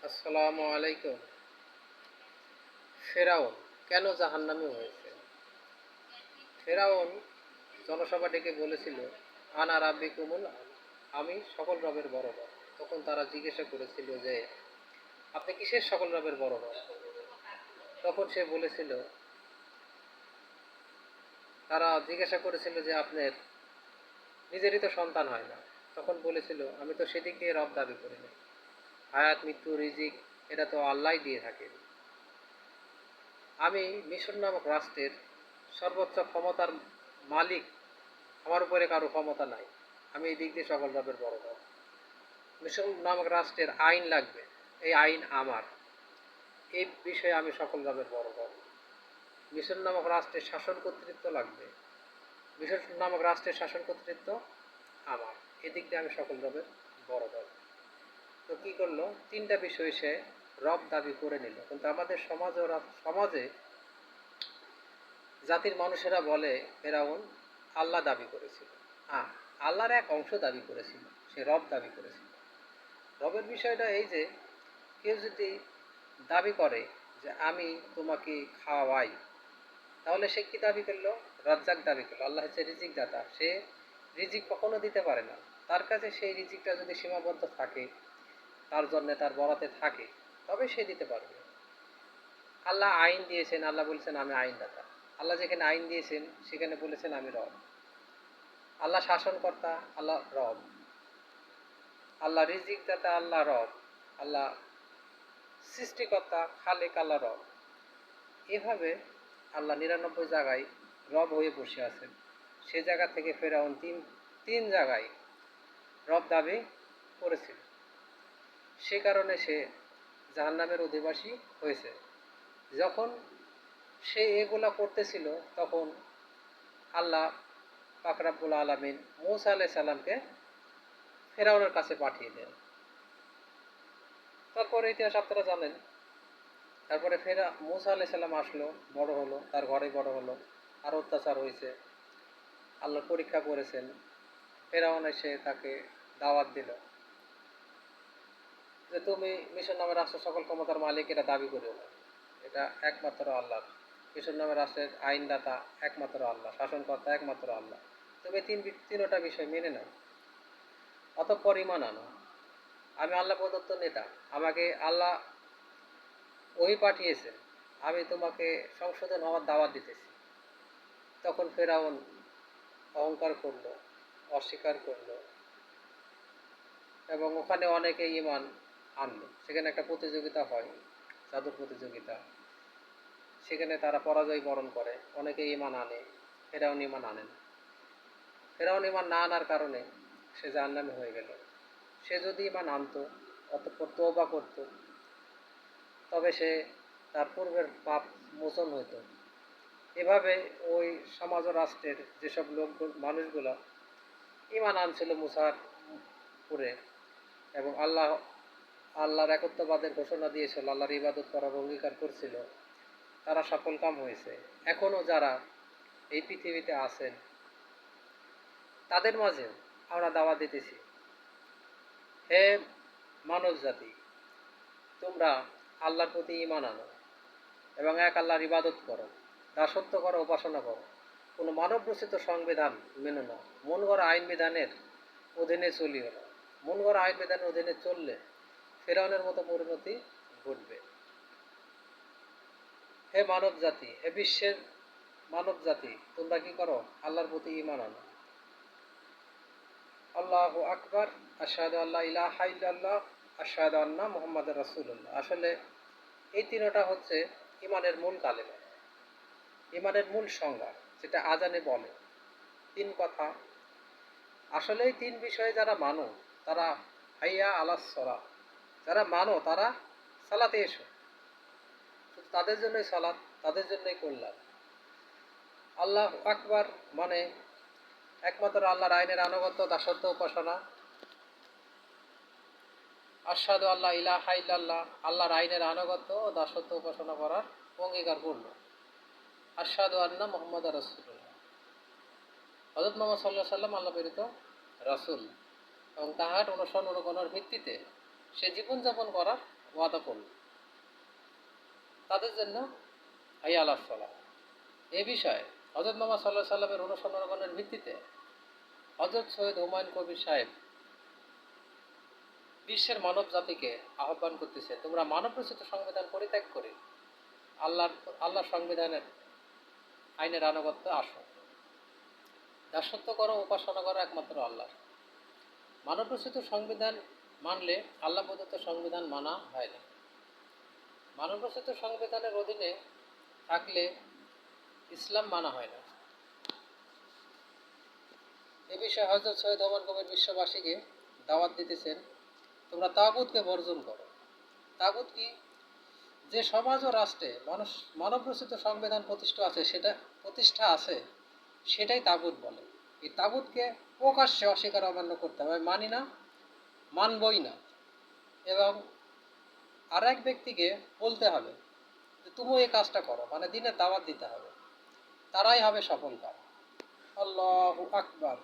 আসসালামু আলাইকুম। ফেরাউন কেন জাহান্নামী হয়েছে? ফেরাউন জনসভা ডেকে বলেছিল, আনা রাব্বিকুমুল আলা, আমি সকল রবের বড় রব। তখন তারা জিজ্ঞাসা করেছিল যে, আপনি কিসের সকল রবের বড় রব? তখন সে বলেছিল, তারা জিজ্ঞাসা করেছিল যে আপনার নিজেরই তো সন্তান হয় না। তখন বলেছিল, আমি তো সেদিক দিয়ে রব দাবি করি না। হায়াত, মৃত্যু, রিজিক এটা তো আল্লাহ দিয়ে থাকে। আমি মিশর নামক রাষ্ট্রের সর্বোচ্চ ক্ষমতার মালিক, আমার উপরে কারো ক্ষমতা নাই। আমি এই দিক দিয়ে সকল রবের বড় রব। মিশর নামক রাষ্ট্রের আইন লাগবে, এই আইন আমার। এই বিষয়ে আমি সকল রবের বড় রব। মিশর নামক রাষ্ট্রের শাসন কর্তৃত্ব লাগবে, মিশর নামক রাষ্ট্রের শাসন কর্তৃত্ব আমার। এদিক দিয়ে আমি সকল রবের বড় রব। তো কি করলো, তিনটা বিষয় সে রব দাবি করে নিল। কিন্তু আমাদের সমাজে জাতির মানুষেরা বলে ফেরাউন আল্লাহ দাবি করেছিল। আল্লাহর এক অংশ দাবি করেছিল, সে রব দাবি করেছিল। রবের বিষয়টা এই যে, কেউ যদি দাবি করে যে আমি তোমাকে খাওয়াই, তাহলে সে কি দাবি করলো? রাজ্জাক দাবি করলো। আল্লাহ হচ্ছে রিজিক দাতা, সে রিজিক কখনো দিতে পারে না। তার কাছে সেই রিজিকটা যদি সীমাবদ্ধ থাকে, তার জন্য তার বরাতে থাকে, তবে সে দিতে পারবে। আল্লাহ আইন দিয়েছেন, আল্লাহ বলেছেন আমি আইনদাতা। আল্লাহ যেখানে আইন দিয়েছেন সেখানে বলেছেন আমি রব। আল্লাহ শাসনকর্তা, আল্লাহ রব। আল্লাহ রিজিক দাতা, আল্লাহ রব। আল্লাহ সৃষ্টিকর্তা, খালেক, আল্লাহ রব। এভাবে আল্লাহ ৯৯ জায়গায় রব হয়ে বসে আছেন। সে জায়গা থেকে ফেরাউন তিন জায়গায় রব দাবি করেছিল। সে কারণে সে জাহান্নামের অধিবাসী হয়েছে। যখন সে এগুলা করতেছিল, তখন আল্লাহ পাক রব্বুল আলামিন মূসা আলাইহিস সালামকে ফেরাউনের কাছে পাঠিয়ে দেন। তারপরে ইতিহাস আপনারা জানেন। তারপরে মূসা আলাইহিস সালাম আসলো, বড় হলো, তার ঘরে বড় হলো, আর অত্যাচার হয়েছে, আল্লাহ পরীক্ষা করেছেন। ফেরাউন এসে তাকে দাওয়াত দিল যে তুমি মিশর নামের রাষ্ট্র সকল ক্ষমতার মালিক এটা দাবি করিও না, এটা একমাত্র আল্লাহর। মিশর নামের রাষ্ট্রের আইনদাতা একমাত্র আল্লাহ, শাসনকর্তা একমাত্র আল্লাহ। তুমি তিনোটা বিষয় মেনে নাও, অতঃপর ঈমান আনো। আমি আল্লাহ প্রদত্ত নেতা, আমাকে আল্লাহ ওহি পাঠিয়েছেন, আমি তোমাকে সংশোধন হওয়ার দাওয়াত দিতেছি। তখন ফেরাউন অহংকার করলো, অস্বীকার করলো, এবং ওখানে অনেকে ঈমান আনলো। সেখানে একটা প্রতিযোগিতা হয়, জাদুর প্রতিযোগিতা। সেখানে তারা পরাজয় বরণ করে, অনেকে ঈমান আনে, ফেরাউন ঈমান আনেন। ফেরাউন ঈমান না আনার কারণে সে জাহান্নামী হয়ে গেল। সে যদি ঈমান আনতো, অতঃপর তওবা করত, তবে সে তার পূর্বের পাপ মোচন হইত। এভাবে ওই সমাজ ও রাষ্ট্রের যেসব মানুষগুলো ঈমান আনছিল মুসার উপরে, এবং আল্লাহর একত্ববাদের ঘোষণা দিয়েছিল, আল্লাহর ইবাদত করার অঙ্গীকার করছিল, তারা সফল কাম হয়েছে। এখনও যারা এই পৃথিবীতে আছেন, তাদের মাঝে আমরা দাওয়াত দিতেছি, হে মানব জাতি, তোমরা আল্লাহর প্রতি ঈমান আনো এবং এক আল্লাহর ইবাদত করো, দাসত্ব করো, উপাসনা করো। কোনো মানব রচিত সংবিধান মেনো না, মন গড়া আইন বিধানের অধীনে চলিও না। মন গড়া আইন বিধানের অধীনে চললে ফেরাউনের মতো পরিণতি ঘটবে। হে মানব জাতি, হে বিশ্বের মানব জাতি, তোমরা কি করো? আল্লাহর প্রতি ঈমান আনো। আল্লাহু আকবার, আশহাদু আল্লা ইলাহা ইল্লাল্লাহ, আশহাদু আন্না মুহাম্মাদুর রাসূলুল্লাহ। আসলে এই তিনটা হচ্ছে ঈমানের মূল কালেমা, ঈমানের মূল সংজ্ঞা, যেটা আজানে বলে। তিন কথা। আসলে এই তিন বিষয়ে যারা মানো, তারা হাইয়া আলাস সালাহ, যারা মানো তারা সালাতে এসো। শুধু তাদের জন্যই সালাত, তাদের জন্যই কল্যাণ। আল্লাহু আকবার মানে একমাত্র আল্লাহর আইনের আনুগত্য, দাসত্ব, উপাসনা। আশহাদু আল্লা ইলাহা ইল্লাল্লাহ, আল্লাহর আইনের আনুগত্য ও দাসত্ব উপাসনা করার অঙ্গীকার করল। আশহাদু আন্না মুহাম্মাদুর রাসূলুল্লাহ, হযরত মুহাম্মদ সাল্লাল্লাহু আলাইহি সাল্লাম আল্লাহ প্রেরিত রাসূল, এবং তাহার অনুসরণ অনুকরণের ভিত্তিতে সে জীবনযাপন করার ওয়াদা করল, তাদের জন্য হাইয়া আলাস সালাহ। এই বিষয়ে হযরত মুহাম্মদ সাল্লাল্লাহু আলাইহি সাল্লামের অনুসরণের ভিত্তিতে হযরত সৈয়দ হুমায়ুন কবির সাহেব বিশ্বের মানব জাতিকে আহ্বান করতেছে, তোমরা মানব রচিত সংবিধান পরিত্যাগ করে আল্লাহর সংবিধানের আইনের আনুগত্য আসো। দাসত্ব করো, উপাসনা করো একমাত্র আল্লাহ। মানব রচিত সংবিধান মানলে আল্লাহ প্রদত্ত সংবিধান মানা হয় না। মানব রচিত সংবিধানের অধীনে থাকলে ইসলাম মানা হয় না। এ বিষয়ে হযরত সৈয়দ ওমর কবির বিশ্ববাসীকে দাওয়াত দিতেছেন, তোমরা তাগুতকে বর্জন করো। তাগুত কি? যে সমাজ ও রাষ্ট্রে মানব রচিত সংবিধান প্রতিষ্ঠা আছে সেটাই তাগুত বলে। এই তাগুতকে প্রকাশ্যে অস্বীকার অমান্য করতে হবে, মানি না, মানবই না। এবং আর এক ব্যক্তিকে বলতে হবে যে তুমিও এই কাজটা করো, মানে দিনে দাওয়াত দিতে হবে, তারাই হবে সফল কাম। আল্লাহু আকবার।